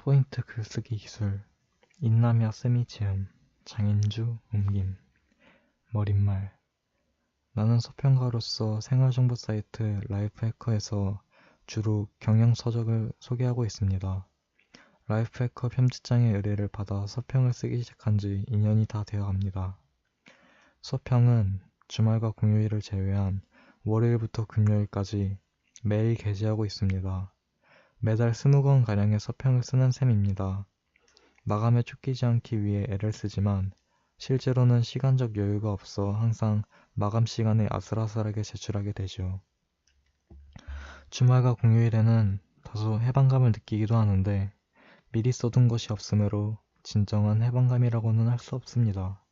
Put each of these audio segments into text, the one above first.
포인트 글쓰기 기술, 인남야 쓰미 지음, 장인주 옮김, 머릿말. 나는 서평가로서 생활정보 사이트 라이프해커에서 주로 경영서적을 소개하고 있습니다. 라이프해커 편집장의 의뢰를 받아 서평을 쓰기 시작한 지 2년이 다 되어 갑니다. 서평은 주말과 공휴일을 제외한 월요일부터 금요일까지 매일 게시하고 있습니다. 매달 20권가량의 서평을 쓰는 셈입니다. 마감에 쫓기지 않기 위해 애를 쓰지만 실제로는 시간적 여유가 없어 항상 마감 시간에 아슬아슬하게 제출하게 되죠. 주말과 공휴일에는 다소 해방감을 느끼기도 하는데 미리 써둔 것이 없으므로 진정한 해방감이라고는 할 수 없습니다.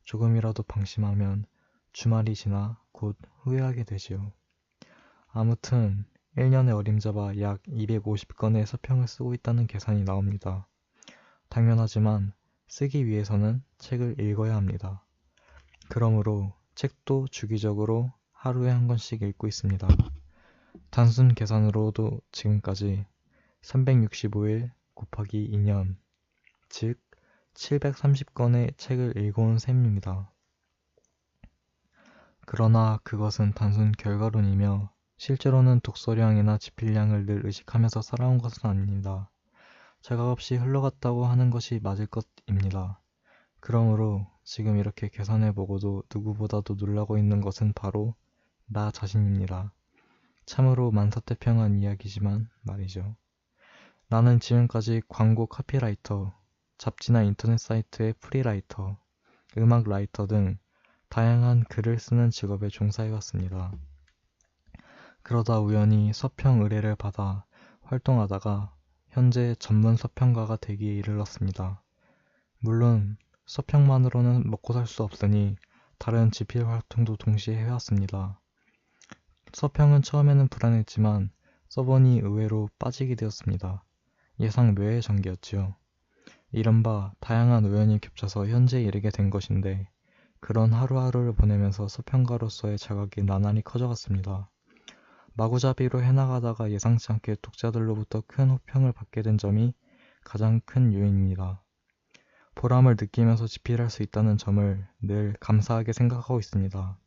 조금이라도 방심하면 주말이 지나 곧 후회하게 되지요. 아무튼 1년에 어림잡아 약 250권의 서평을 쓰고 있다는 계산이 나옵니다. 당연하지만 쓰기 위해서는 책을 읽어야 합니다. 그러므로 책도 주기적으로 하루에 한 권씩 읽고 있습니다. 단순 계산으로도 지금까지 365일 곱하기 2년, 즉 730권의 책을 읽어온 셈입니다. 그러나 그것은 단순 결과론이며 실제로는 독서량이나 지필량을 늘 의식하면서 살아온 것은 아닙니다. 자각 없이 흘러갔다고 하는 것이 맞을 것입니다. 그러므로 지금 이렇게 계산해보고도 누구보다도 놀라고 있는 것은 바로 나 자신입니다. 참으로 만사태평한 이야기지만 말이죠. 나는 지금까지 광고 카피라이터, 잡지나 인터넷 사이트의 프리라이터, 음악 라이터 등 다양한 글을 쓰는 직업에 종사해왔습니다. 그러다 우연히 서평 의뢰를 받아 활동하다가 현재 전문 서평가가 되기에 이르렀습니다. 물론 서평만으로는 먹고 살 수 없으니 다른 지필 활동도 동시에 해왔습니다. 서평은 처음에는 불안했지만 써보니 의외로 빠지게 되었습니다. 예상 외의 전개였지요. 이른바 다양한 우연이 겹쳐서 현재에 이르게 된 것인데 그런 하루하루를 보내면서 서평가로서의 자각이 나날이 커져갔습니다. 마구잡이로 해나가다가 예상치 않게 독자들로부터 큰 호평을 받게 된 점이 가장 큰 요인입니다. 보람을 느끼면서 집필할 수 있다는 점을 늘 감사하게 생각하고 있습니다.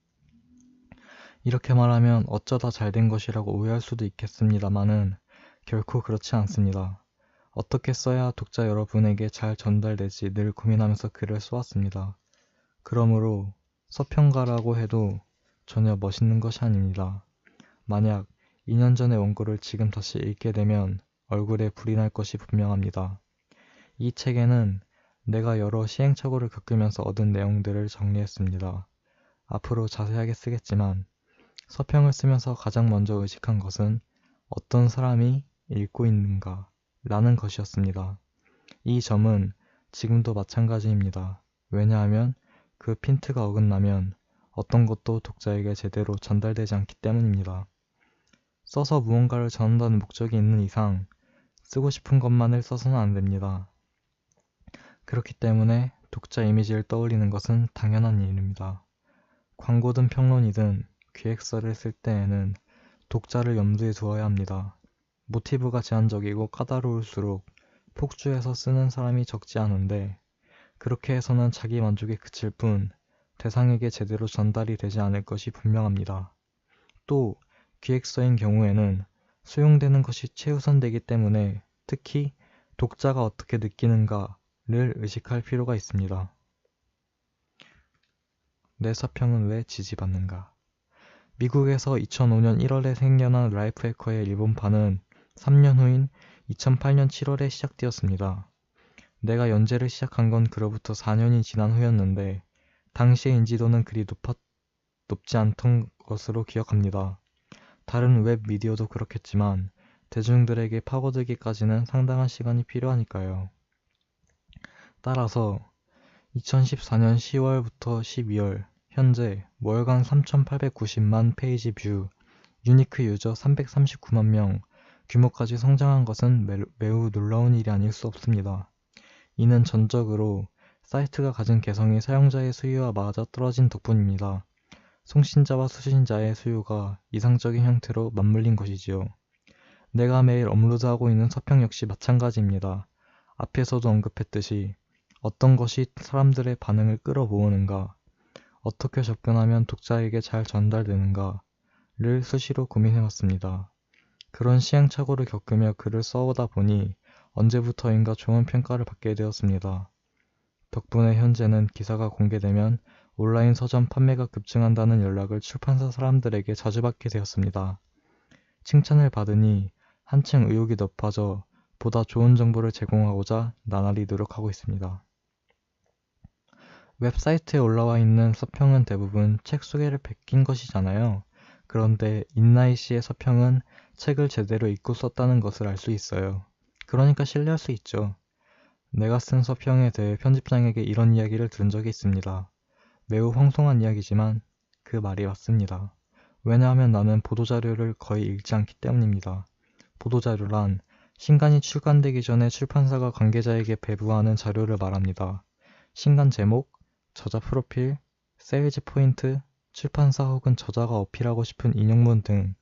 이렇게 말하면 어쩌다 잘된 것이라고 오해할 수도 있겠습니다마는 결코 그렇지 않습니다. 어떻게 써야 독자 여러분에게 잘 전달되지 늘 고민하면서 글을 써왔습니다. 그러므로 서평가라고 해도 전혀 멋있는 것이 아닙니다. 만약 2년 전의 원고를 지금 다시 읽게 되면 얼굴에 불이 날 것이 분명합니다. 이 책에는 내가 여러 시행착오를 겪으면서 얻은 내용들을 정리했습니다. 앞으로 자세하게 쓰겠지만 서평을 쓰면서 가장 먼저 의식한 것은 어떤 사람이 읽고 있는가 라는 것이었습니다. 이 점은 지금도 마찬가지입니다. 왜냐하면 그 핀트가 어긋나면 어떤 것도 독자에게 제대로 전달되지 않기 때문입니다. 써서 무언가를 전한다는 목적이 있는 이상 쓰고 싶은 것만을 써서는 안 됩니다. 그렇기 때문에 독자 이미지를 떠올리는 것은 당연한 일입니다. 광고든 평론이든 기획서를 쓸 때에는 독자를 염두에 두어야 합니다. 모티브가 제한적이고 까다로울수록 폭주해서 쓰는 사람이 적지 않은데 그렇게 해서는 자기 만족에 그칠 뿐 대상에게 제대로 전달이 되지 않을 것이 분명합니다. 또 기획서인 경우에는 수용되는 것이 최우선되기 때문에 특히 독자가 어떻게 느끼는가를 의식할 필요가 있습니다. 내 서평은 왜 지지받는가? 미국에서 2005년 1월에 생겨난 라이프해커의 일본판은 3년 후인 2008년 7월에 시작되었습니다. 내가 연재를 시작한 건 그로부터 4년이 지난 후였는데 당시의 인지도는 그리 높지 않던 것으로 기억합니다. 다른 웹 미디어도 그렇겠지만 대중들에게 파고들기까지는 상당한 시간이 필요하니까요. 따라서 2014년 10월부터 12월 현재 월간 3,890만 페이지 뷰, 유니크 유저 339만 명, 규모까지 성장한 것은 매우 놀라운 일이 아닐 수 없습니다. 이는 전적으로 사이트가 가진 개성이 사용자의 수요와 맞아떨어진 덕분입니다. 송신자와 수신자의 수요가 이상적인 형태로 맞물린 것이지요. 내가 매일 업로드하고 있는 서평 역시 마찬가지입니다. 앞에서도 언급했듯이 어떤 것이 사람들의 반응을 끌어모으는가, 어떻게 접근하면 독자에게 잘 전달되는가를 수시로 고민해왔습니다. 그런 시행착오를 겪으며 글을 써오다 보니 언제부터인가 좋은 평가를 받게 되었습니다. 덕분에 현재는 기사가 공개되면 온라인 서점 판매가 급증한다는 연락을 출판사 사람들에게 자주 받게 되었습니다. 칭찬을 받으니 한층 의욕이 높아져 보다 좋은 정보를 제공하고자 나날이 노력하고 있습니다. 웹사이트에 올라와 있는 서평은 대부분 책 소개를 베낀 것이잖아요. 그런데 인나이 씨의 서평은 책을 제대로 읽고 썼다는 것을 알 수 있어요. 그러니까 신뢰할 수 있죠. 내가 쓴 서평에 대해 편집장에게 이런 이야기를 들은 적이 있습니다. 매우 황송한 이야기지만 그 말이 맞습니다. 왜냐하면 나는 보도자료를 거의 읽지 않기 때문입니다. 보도자료란 신간이 출간되기 전에 출판사가 관계자에게 배부하는 자료를 말합니다. 신간 제목, 저자 프로필, 세일즈 포인트, 출판사 혹은 저자가 어필하고 싶은 인용문 등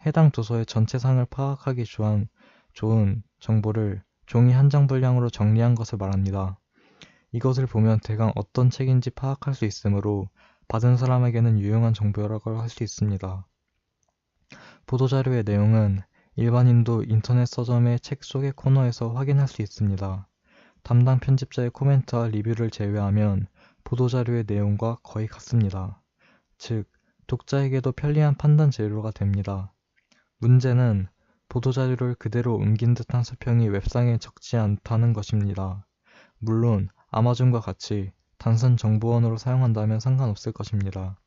해당 도서의 전체상을 파악하기 좋은 정보를 종이 한 장 분량으로 정리한 것을 말합니다. 이것을 보면 대강 어떤 책인지 파악할 수 있으므로 받은 사람에게는 유용한 정보라고 할 수 있습니다. 보도자료의 내용은 일반인도 인터넷 서점의 책 소개 코너에서 확인할 수 있습니다. 담당 편집자의 코멘트와 리뷰를 제외하면 보도자료의 내용과 거의 같습니다. 즉, 독자에게도 편리한 판단 재료가 됩니다. 문제는 보도자료를 그대로 옮긴 듯한 서평이 웹상에 적지 않다는 것입니다. 물론 아마존과 같이 단순 정보원으로 사용한다면 상관없을 것입니다.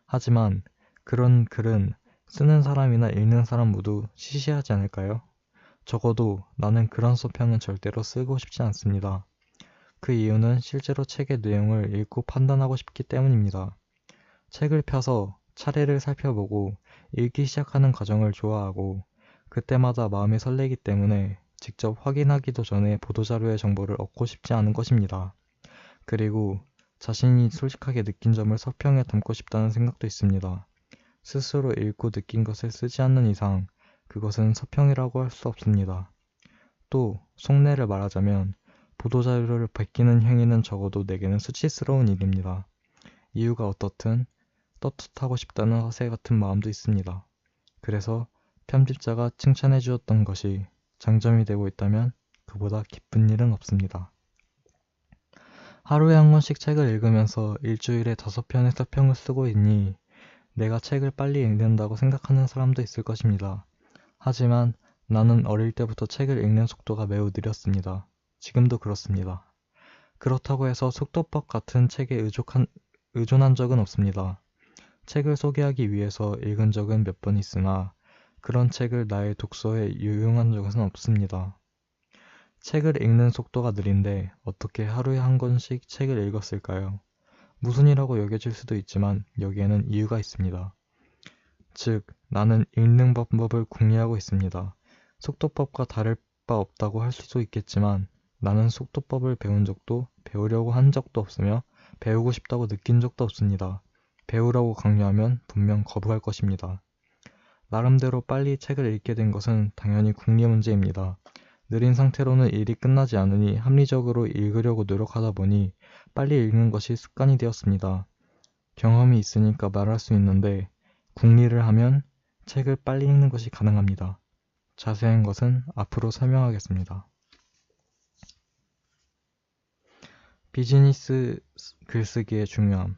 하지만 그런 글은 쓰는 사람이나 읽는 사람 모두 시시하지 않을까요? 적어도 나는 그런 서평은 절대로 쓰고 싶지 않습니다. 그 이유는 실제로 책의 내용을 읽고 판단하고 싶기 때문입니다. 책을 펴서 차례를 살펴보고 읽기 시작하는 과정을 좋아하고 그때마다 마음이 설레기 때문에 직접 확인하기도 전에 보도자료의 정보를 얻고 싶지 않은 것입니다. 그리고 자신이 솔직하게 느낀 점을 서평에 담고 싶다는 생각도 있습니다. 스스로 읽고 느낀 것을 쓰지 않는 이상 그것은 서평이라고 할 수 없습니다. 또 속내를 말하자면 보도자료를 베끼는 행위는 적어도 내게는 수치스러운 일입니다. 이유가 어떻든 떳떳하고 싶다는 허세 같은 마음도 있습니다. 그래서 편집자가 칭찬해 주었던 것이 장점이 되고 있다면 그보다 기쁜 일은 없습니다. 하루에 한 권씩 책을 읽으면서 일주일에 5편의 서평을 쓰고 있니 내가 책을 빨리 읽는다고 생각하는 사람도 있을 것입니다. 하지만 나는 어릴 때부터 책을 읽는 속도가 매우 느렸습니다. 지금도 그렇습니다. 그렇다고 해서 속도법 같은 책에 의존한 적은 없습니다. 책을 소개하기 위해서 읽은 적은 몇 번 있으나 그런 책을 나의 독서에 유용한 적은 없습니다. 책을 읽는 속도가 느린데 어떻게 하루에 한 권씩 책을 읽었을까요? 무슨 일하고 여겨질 수도 있지만 여기에는 이유가 있습니다. 즉, 나는 읽는 방법을 궁리하고 있습니다. 속도법과 다를 바 없다고 할 수도 있겠지만 나는 속도법을 배운 적도 배우려고 한 적도 없으며 배우고 싶다고 느낀 적도 없습니다. 배우라고 강요하면 분명 거부할 것입니다. 나름대로 빨리 책을 읽게 된 것은 당연히 궁리 문제입니다. 느린 상태로는 일이 끝나지 않으니 합리적으로 읽으려고 노력하다 보니 빨리 읽는 것이 습관이 되었습니다. 경험이 있으니까 말할 수 있는데 궁리를 하면 책을 빨리 읽는 것이 가능합니다. 자세한 것은 앞으로 설명하겠습니다. 비즈니스 글쓰기의 중요함.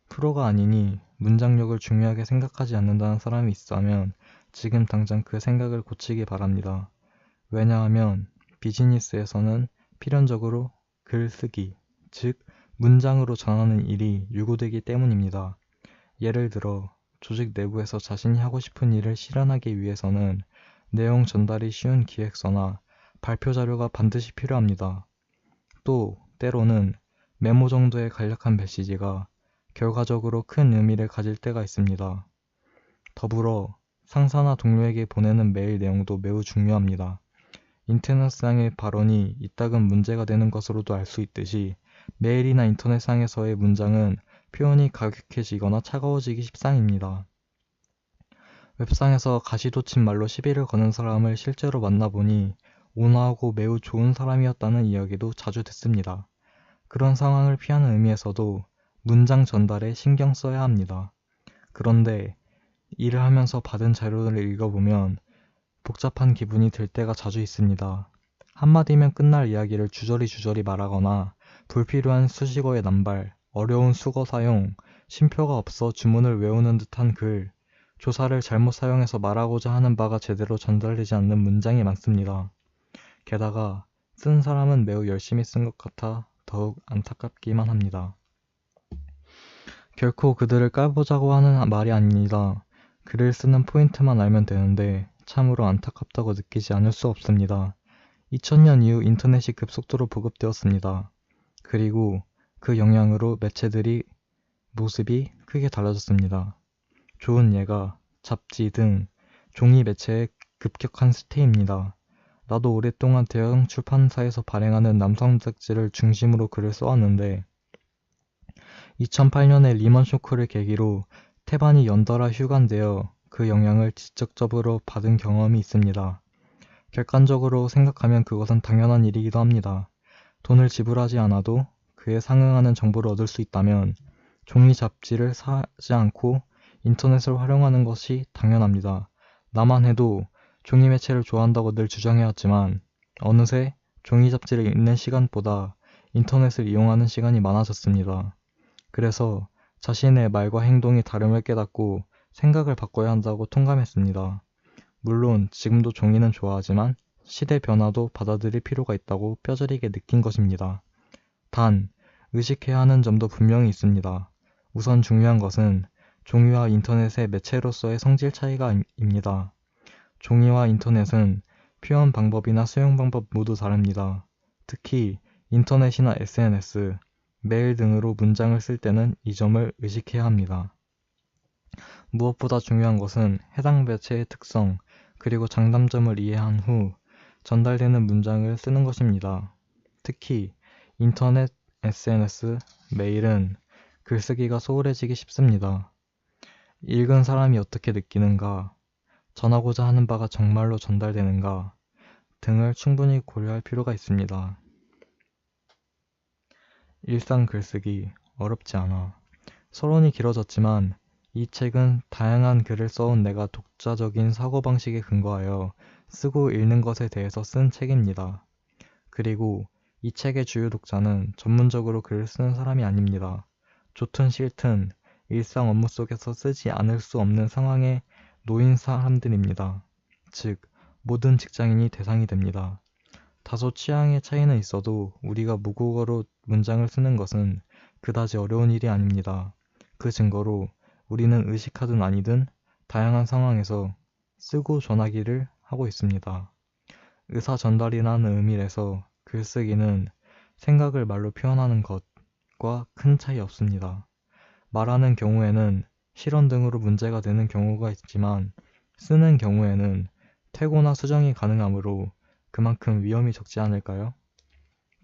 프로가 아니니 문장력을 중요하게 생각하지 않는다는 사람이 있다면 지금 당장 그 생각을 고치기 바랍니다. 왜냐하면 비즈니스에서는 필연적으로 글쓰기, 즉 문장으로 전하는 일이 요구되기 때문입니다. 예를 들어 조직 내부에서 자신이 하고 싶은 일을 실현하기 위해서는 내용 전달이 쉬운 기획서나 발표 자료가 반드시 필요합니다. 또 때로는 메모 정도의 간략한 메시지가 결과적으로 큰 의미를 가질 때가 있습니다. 더불어 상사나 동료에게 보내는 메일 내용도 매우 중요합니다. 인터넷상의 발언이 이따금 문제가 되는 것으로도 알 수 있듯이 메일이나 인터넷상에서의 문장은 표현이 가격해지거나 차가워지기 십상입니다. 웹상에서 가시돋친 말로 시비를 거는 사람을 실제로 만나보니 온화하고 매우 좋은 사람이었다는 이야기도 자주 듣습니다. 그런 상황을 피하는 의미에서도 문장 전달에 신경 써야 합니다. 그런데 일을 하면서 받은 자료를 읽어보면 복잡한 기분이 들 때가 자주 있습니다. 한마디면 끝날 이야기를 주저리 말하거나 불필요한 수식어의 남발, 어려운 수거 사용, 쉼표가 없어 주문을 외우는 듯한 글, 조사를 잘못 사용해서 말하고자 하는 바가 제대로 전달되지 않는 문장이 많습니다. 게다가 쓴 사람은 매우 열심히 쓴 것 같아 더욱 안타깝기만 합니다. 결코 그들을 까보자고 하는 말이 아닙니다. 글을 쓰는 포인트만 알면 되는데 참으로 안타깝다고 느끼지 않을 수 없습니다. 2000년 이후 인터넷이 급속도로 보급되었습니다. 그리고 그 영향으로 매체들이 모습이 크게 달라졌습니다. 좋은 예가 잡지 등 종이 매체의 급격한 쇠퇴입니다. 나도 오랫동안 대형 출판사에서 발행하는 남성杂誌를 중심으로 글을 써왔는데 2008년에 리먼 쇼크를 계기로 태반이 연달아 휴관되어 그 영향을 직접적으로 받은 경험이 있습니다. 객관적으로 생각하면 그것은 당연한 일이기도 합니다. 돈을 지불하지 않아도 그에 상응하는 정보를 얻을 수 있다면 종이 잡지를 사지 않고 인터넷을 활용하는 것이 당연합니다. 나만 해도 종이 매체를 좋아한다고 늘 주장해왔지만 어느새 종이 잡지를 읽는 시간보다 인터넷을 이용하는 시간이 많아졌습니다. 그래서 자신의 말과 행동이 다름을 깨닫고 생각을 바꿔야 한다고 통감했습니다. 물론 지금도 종이는 좋아하지만 시대 변화도 받아들일 필요가 있다고 뼈저리게 느낀 것입니다. 단, 의식해야 하는 점도 분명히 있습니다. 우선 중요한 것은 종이와 인터넷의 매체로서의 성질 차이가 입니다. 종이와 인터넷은 표현 방법이나 수용 방법 모두 다릅니다. 특히 인터넷이나 SNS, 메일 등으로 문장을 쓸 때는 이 점을 의식해야 합니다. 무엇보다 중요한 것은 해당 매체의 특성, 그리고 장단점을 이해한 후 전달되는 문장을 쓰는 것입니다. 특히 인터넷, SNS, 메일은 글쓰기가 소홀해지기 쉽습니다. 읽은 사람이 어떻게 느끼는가, 전하고자 하는 바가 정말로 전달되는가 등을 충분히 고려할 필요가 있습니다. 일상 글쓰기 어렵지 않아. 서론이 길어졌지만 이 책은 다양한 글을 써온 내가 독자적인 사고방식에 근거하여 쓰고 읽는 것에 대해서 쓴 책입니다. 그리고 이 책의 주요 독자는 전문적으로 글을 쓰는 사람이 아닙니다. 좋든 싫든 일상 업무 속에서 쓰지 않을 수 없는 상황에 놓인 사람들입니다. 즉, 모든 직장인이 대상이 됩니다. 다소 취향의 차이는 있어도 우리가 모국어로 문장을 쓰는 것은 그다지 어려운 일이 아닙니다. 그 증거로 우리는 의식하든 아니든 다양한 상황에서 쓰고 전하기를 하고 있습니다. 의사 전달이라는 의미에서 글쓰기는 생각을 말로 표현하는 것과 큰 차이 없습니다. 말하는 경우에는 실언 등으로 문제가 되는 경우가 있지만 쓰는 경우에는 퇴고나 수정이 가능하므로 그만큼 위험이 적지 않을까요?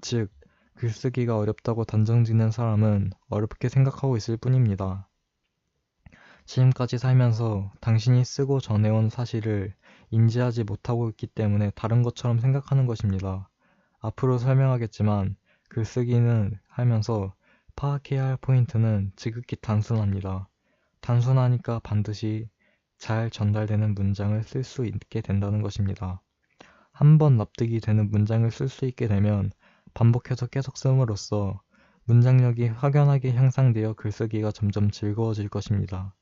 즉, 글쓰기가 어렵다고 단정짓는 사람은 어렵게 생각하고 있을 뿐입니다. 지금까지 살면서 당신이 쓰고 전해온 사실을 인지하지 못하고 있기 때문에 다른 것처럼 생각하는 것입니다. 앞으로 설명하겠지만 글쓰기는 하면서 파악해야 할 포인트는 지극히 단순합니다. 단순하니까 반드시 잘 전달되는 문장을 쓸 수 있게 된다는 것입니다. 한번 납득이 되는 문장을 쓸 수 있게 되면 반복해서 계속 씀으로써 문장력이 확연하게 향상되어 글쓰기가 점점 즐거워질 것입니다.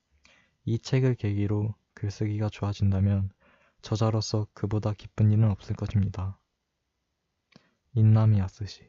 이 책을 계기로 글쓰기가 좋아진다면 저자로서 그보다 기쁜 일은 없을 것입니다. 인나미 야스시